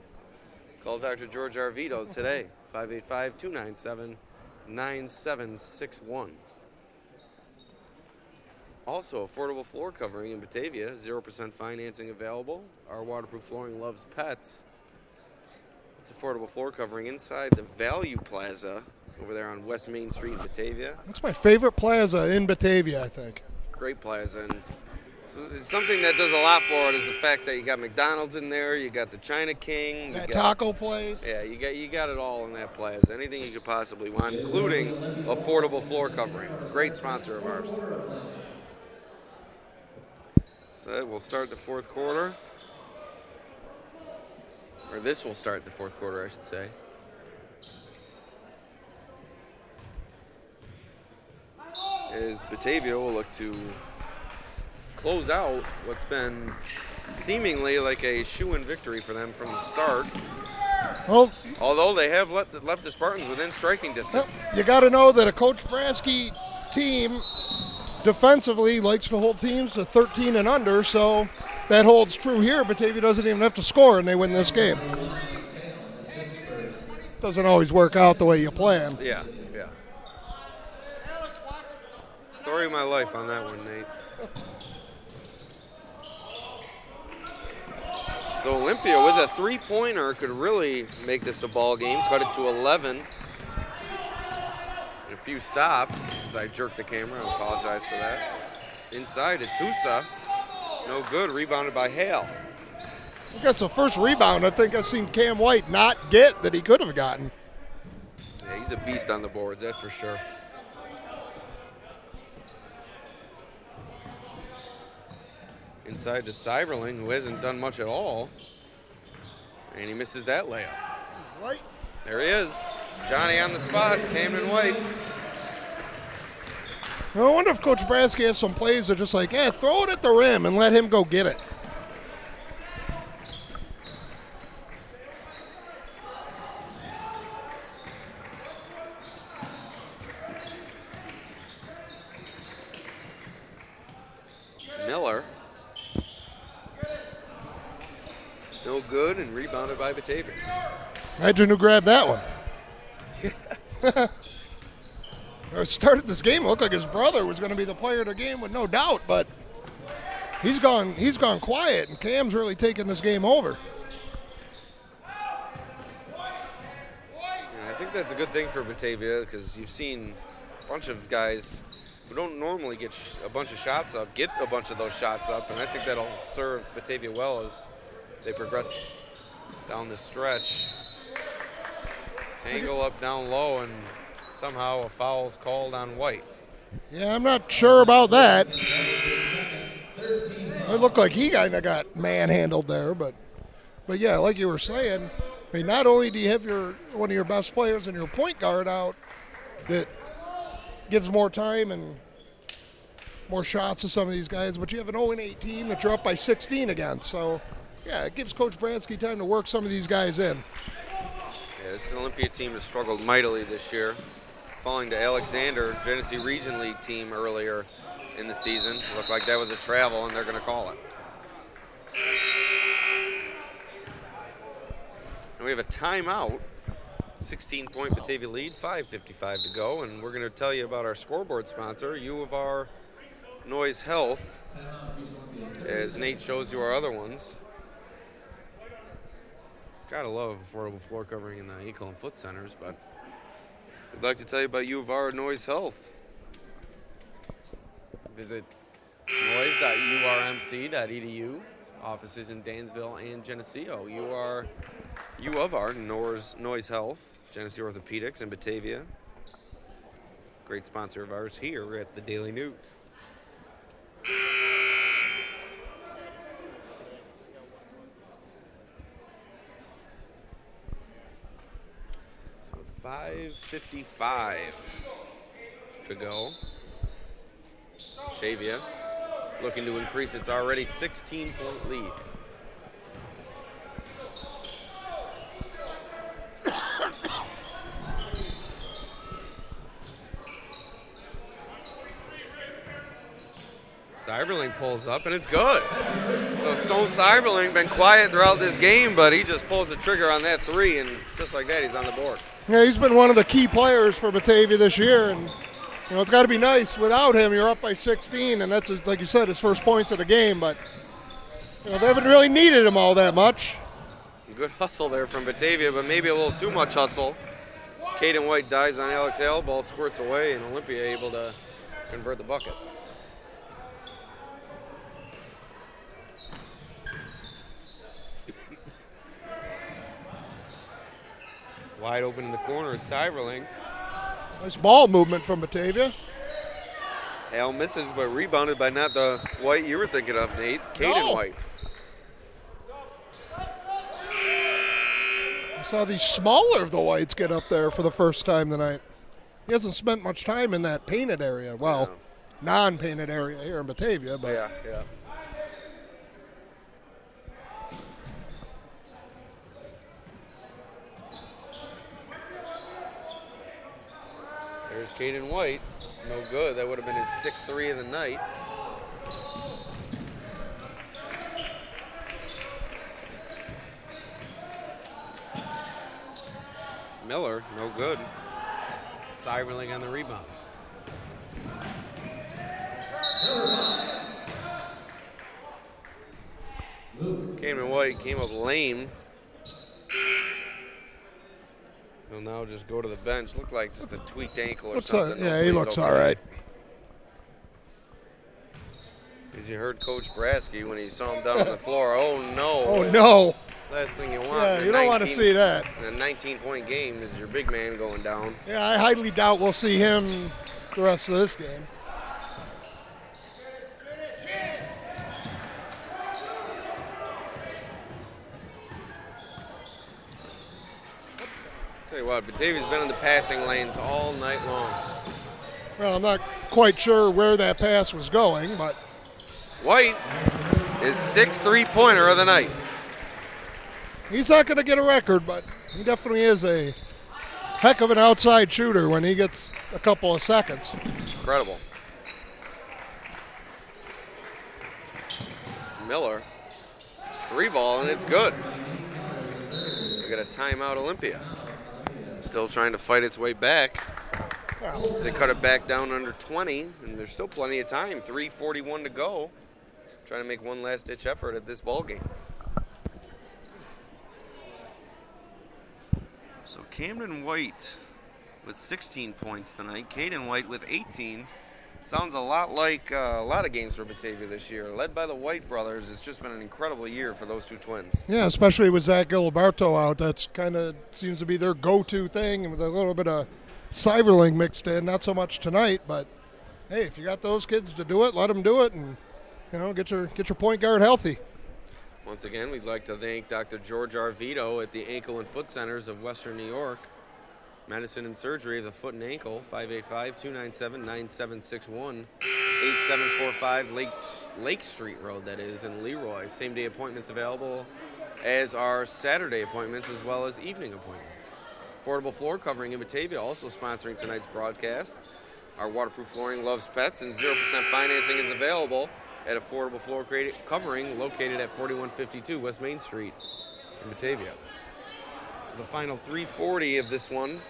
Call Dr. George Arvito today, 585-297-9761. Also, affordable floor covering in Batavia, 0% financing available. Our waterproof flooring loves pets. It's affordable floor covering inside the Value Plaza over there on West Main Street in Batavia. That's my favorite plaza in Batavia, I think. Great plaza. And so it's something that does a lot for it is the fact that you got McDonald's in there, you got the China King. That taco place. Yeah, you got it all in that plaza. Anything you could possibly want, including affordable floor covering. Great sponsor of ours. So that will start the fourth quarter. Or this will start the fourth quarter, I should say. As Batavia will look to close out what's been seemingly like a shoo-in victory for them from the start. Well, Although they have left the Spartans within striking distance. you got to know that a Coach Brasky team defensively likes to hold teams to 13 and under, so that holds true here. Batavia doesn't even have to score, and they win this game. Doesn't always work out the way you plan. Yeah. Story of my life on that one, Nate. So Olympia with a three-pointer could really make this a ball game, cut it to 11. And a few stops as I jerked the camera. I apologize for that. Inside to Tusa. No good. Rebounded by Hale. That's the first rebound I think I've seen Cam White not get that he could have gotten. Yeah, he's a beast on the boards, that's for sure. Inside to Cyberling, who hasn't done much at all. And he misses that layup. White. There he is. Johnny on the spot, Cameron White. I wonder if Coach Brasky has some plays that are just like, throw it at the rim and let him go get it. Miller. No good. good and rebounded by Batavia. Imagine who grabbed that one. Started this game, it looked like his brother was going to be the player of the game with no doubt, but he's gone quiet, and Cam's really taken this game over. I think that's a good thing for Batavia because you've seen a bunch of guys who don't normally get a bunch of shots up, get a bunch of those shots up, and I think that'll serve Batavia well as they progress down the stretch. Tangle up down low, and somehow a foul's called on White. Yeah, I'm not sure about that. It looked like he kind of got manhandled there, but yeah, like you were saying, I mean, not only do you have one of your best players and your point guard out that gives more time and more shots to some of these guys, but you have an 0-8 team that you're up by 16 against. So, yeah, it gives Coach Bransky time to work some of these guys in. Yeah, this Olympia team has struggled mightily this year, falling to Alexander, Genesee Region League team earlier in the season. Looked like that was a travel, and they're going to call it. And we have a timeout. 16-point Batavia lead, 5:55 to go, and we're going to tell you about our scoreboard sponsor, U of R Noise Health, as Nate shows you our other ones. Gotta love affordable floor covering in the ankle and foot centers, but we'd like to tell you about U of R Noise Health. Visit noise.urmc.edu. Offices in Dansville and Geneseo. U of R Noise Health, Genesee Orthopedics in Batavia. Great sponsor of ours here at the Daily News. So 5:55 to go. Batavia looking to increase its already 16-point lead. Cyberling pulls up, and it's good. So Stone Cyberling been quiet throughout this game, but he just pulls the trigger on that three, and just like that, he's on the board. Yeah, he's been one of the key players for Batavia this year, and it's got to be nice. Without him, you're up by 16, and that's, like you said, his first points of the game, but they haven't really needed him all that much. Good hustle there from Batavia, but maybe a little too much hustle. As Caden White dives on Alex Hale, ball squirts away, and Olympia able to convert the bucket. Wide open in the corner is Cyberling. Nice ball movement from Batavia. Hale misses, but rebounded by not the White you were thinking of, Nate. Caden White. I saw the smaller of the Whites get up there for the first time tonight. He hasn't spent much time in that painted area. Well, non-painted area here in Batavia. But Yeah. There's Caden White. No good. That would have been his 6th three of the night. Miller, no good. Cyberling on the rebound. Caden White came up lame. He'll now just go to the bench. Looked like just a tweaked ankle or something. Yeah, he looks all right. Because you heard Coach Bransky when he saw him down on the floor. Oh, no. Oh, no. Last thing you want. Yeah, you don't want to see that. In a 19-point game is your big man going down. Yeah, I highly doubt we'll see him the rest of this game. Tell you what, Batavia's been in the passing lanes all night long. Well, I'm not quite sure where that pass was going, but White is 6th three-pointer of the night. he's not going to get a record, but he definitely is a heck of an outside shooter when he gets a couple of seconds. Incredible. Miller, 3 ball, and it's good. get a timeout, Olympia. Still trying to fight its way back. As they cut it back down under 20, and there's still plenty of time. 3:41 to go. Trying to make one last-ditch effort at this ball game. So Camden White with 16 points tonight. Caden White with 18. Sounds a lot like a lot of games for Batavia this year. Led by the White brothers, it's just been an incredible year for those two twins. Yeah, especially with Zach Giliberto out. That's kind of seems to be their go-to thing, and with a little bit of Cyberling mixed in. Not so much tonight, but hey, if you got those kids to do it, let them do it, and get your point guard healthy. Once again, we'd like to thank Dr. George Arvito at the Ankle and Foot Centers of Western New York. Medicine and surgery of the foot and ankle, 585-297-9761, 8745 Lake Street Road, that is, in Leroy. Same-day appointments available, as are Saturday appointments, as well as evening appointments. Affordable floor covering in Batavia, also sponsoring tonight's broadcast. Our waterproof flooring loves pets, and 0% financing is available at Affordable Floor Covering, located at 4152 West Main Street in Batavia. So the final 3:40 of this one,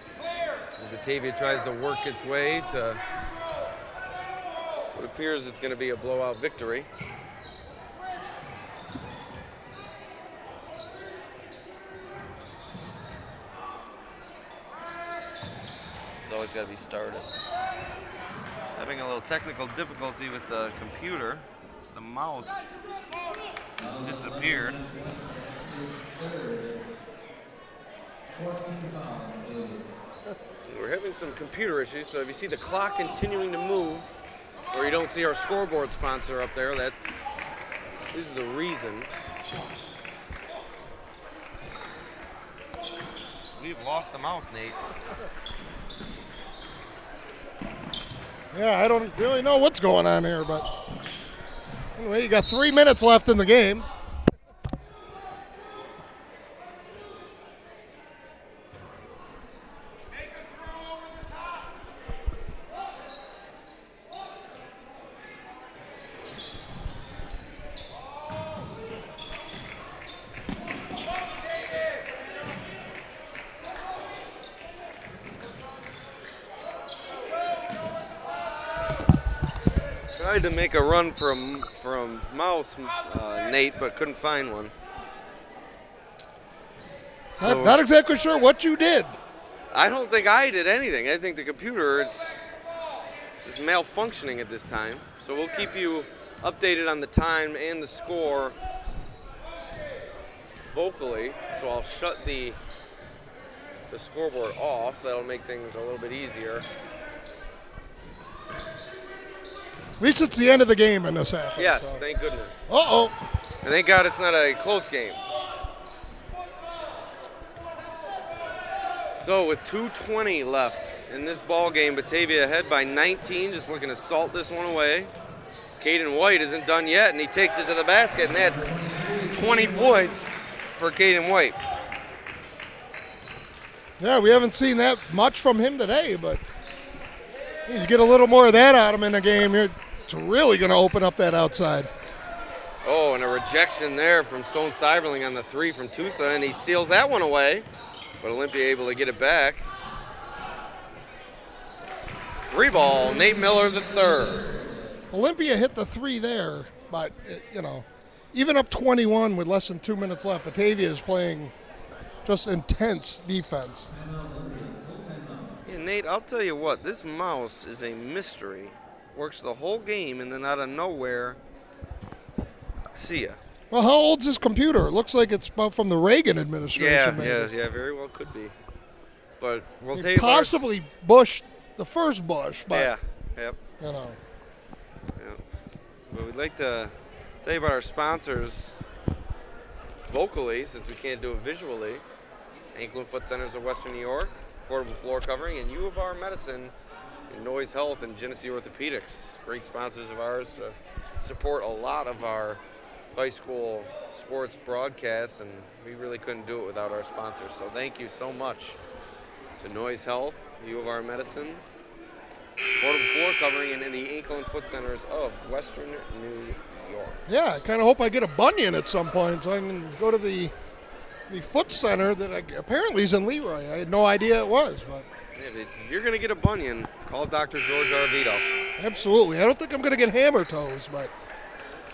as Batavia tries to work its way to what appears it's going to be a blowout victory. It's always got to be started. Having a little technical difficulty with the computer. It's the mouse has disappeared. We're having some computer issues, so if you see the clock continuing to move, or you don't see our scoreboard sponsor up there, this is the reason. We've lost the mouse, Nate. Yeah, I don't really know what's going on here, but anyway, you got 3 minutes left in the game. Tried to make a run for a mouse, Nate, but couldn't find one. So, Not exactly sure what you did. I don't think I did anything. I think the computer is just malfunctioning at this time. So we'll keep you updated on the time and the score vocally. So I'll shut the scoreboard off. That'll make things a little bit easier. At least it's the end of the game in this half. Yes, so. thank goodness. Uh-oh. And thank God it's not a close game. So with 2:20 left in this ball game, Batavia ahead by 19, just looking to salt this one away. As Caden White isn't done yet, and he takes it to the basket, and that's 20 points for Caden White. Yeah, we haven't seen that much from him today, but you get a little more of that out of him in the game, it's really going to open up that outside. Oh, and a rejection there from Stone Cyberling on the three from Tusa, and he seals that one away. But Olympia able to get it back. 3 ball, Nate Miller the third. Olympia hit the three there, but, even up 21 with less than 2 minutes left, Batavia is playing just intense defense. Yeah, Nate, I'll tell you what, this mouse is a mystery. Works the whole game, and then out of nowhere, see ya. Well, how old's this computer? It looks like it's from the Reagan administration. Yeah, very well could be. But we'll take possibly Bush, the first Bush. But, yeah, yep. Yeah. But we'd like to tell you about our sponsors vocally, since we can't do it visually. Ankle and Foot Centers of Western New York, Affordable Floor Covering, and U of R Medicine, and Noise Health, and Genesee Orthopedics. Great sponsors of ours. Support a lot of our high school sports broadcasts, and we really couldn't do it without our sponsors. So thank you so much to Noise Health, U of R Medicine, Affordable Floor Covering, and in the Ankle and Foot Centers of Western New York. Yeah, I kind of hope I get a bunion at some point so I can go to the the foot center that apparently is in Leroy. I had no idea it was, but Yeah, if you're going to get a bunion, call Dr. George Arvito. absolutely. I don't think I'm going to get hammer toes, but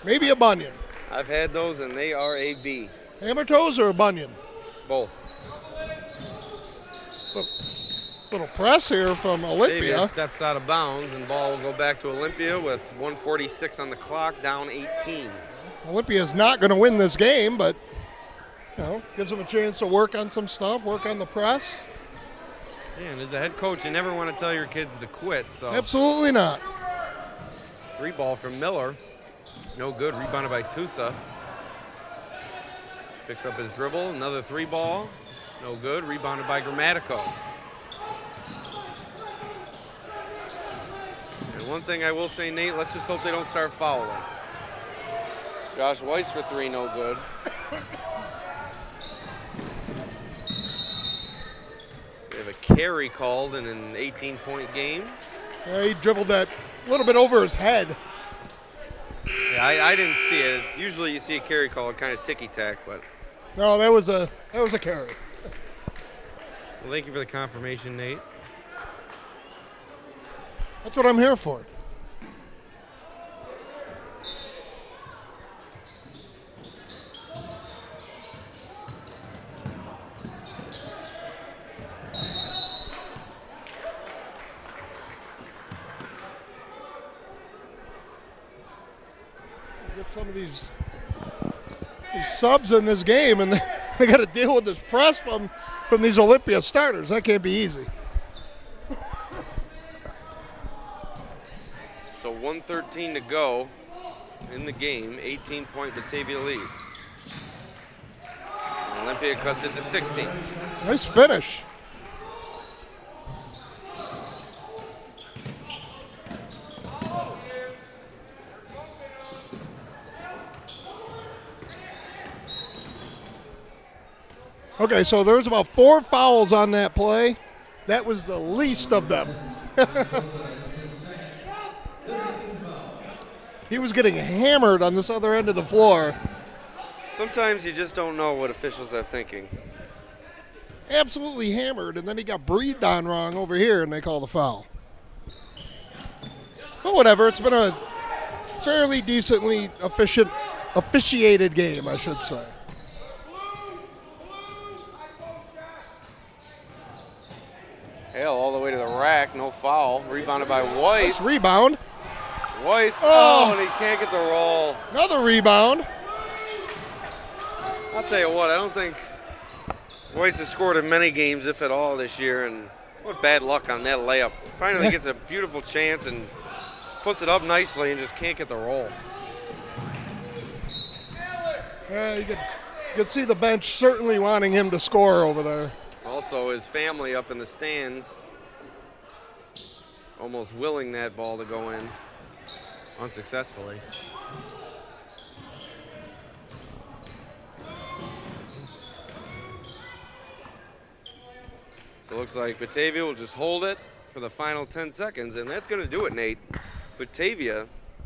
maybe a bunion. I've had those, and they are a B. Hammer toes or a bunion? Both. Little press here from Olympia. Batavia steps out of bounds, and ball will go back to Olympia with 1:46 on the clock, down 18. Olympia is not going to win this game, but gives them a chance to work on some stuff, work on the press. Yeah, and as a head coach, you never want to tell your kids to quit. So Absolutely not. 3-ball from Miller. No good. Rebounded by Tusa. Picks up his dribble. Another 3-ball. No good. Rebounded by Grammatico. And one thing I will say, Nate, let's just hope they don't start fouling. Josh Weiss for 3, no good. We have a carry called in an 18-point game. Yeah, he dribbled that a little bit over his head. Yeah, I didn't see it. Usually you see a carry called kind of ticky-tack, but... No, that was a carry. Well, thank you for the confirmation, Nate. That's what I'm here for. Get some of these subs in this game, and they got to deal with this press from these Olympia starters. That can't be easy. So 1:13 to go in the game, 18-point Batavia lead. And Olympia cuts it to 16. Nice finish. Okay, so there was about 4 fouls on that play. That was the least of them. He was getting hammered on this other end of the floor. Sometimes you just don't know what officials are thinking. Absolutely hammered, and then he got breathed on wrong over here, and they call the foul. But whatever, it's been a fairly decently officiated game, I should say. Hale all the way to the rack, no foul. Rebounded by Weiss. Nice rebound. Weiss, Oh. and he can't get the roll. Another rebound. I'll tell you what, I don't think Weiss has scored in many games, if at all, this year, and what bad luck on that layup. Finally gets a beautiful chance and puts it up nicely and just can't get the roll. You could see the bench certainly wanting him to score over there. Also, his family up in the stands, almost willing that ball to go in, unsuccessfully. So it looks like Batavia will just hold it for the final 10 seconds, and that's going to do it, Nate. Batavia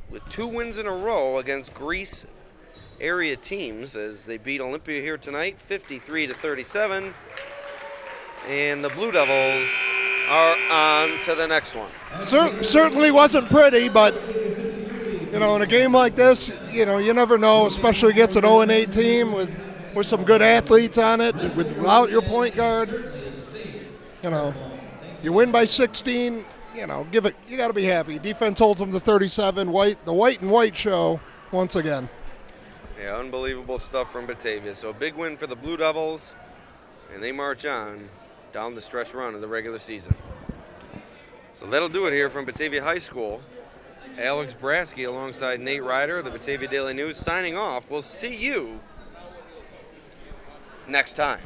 with 2 wins in a row against Greece area teams as they beat Olympia here tonight, 53-37. And the Blue Devils are on to the next one. Certainly wasn't pretty, but, in a game like this, you never know, especially against an 0-8 team with some good athletes on it, without your point guard. You win by 16, you got to be happy. Defense holds them to 37. The white and white show once again. Yeah, unbelievable stuff from Batavia. So a big win for the Blue Devils, and they march on down the stretch run of the regular season. So that'll do it here from Batavia High School. Alex Brasky alongside Nate Ryder, the Batavia Daily News, signing off. We'll see you next time.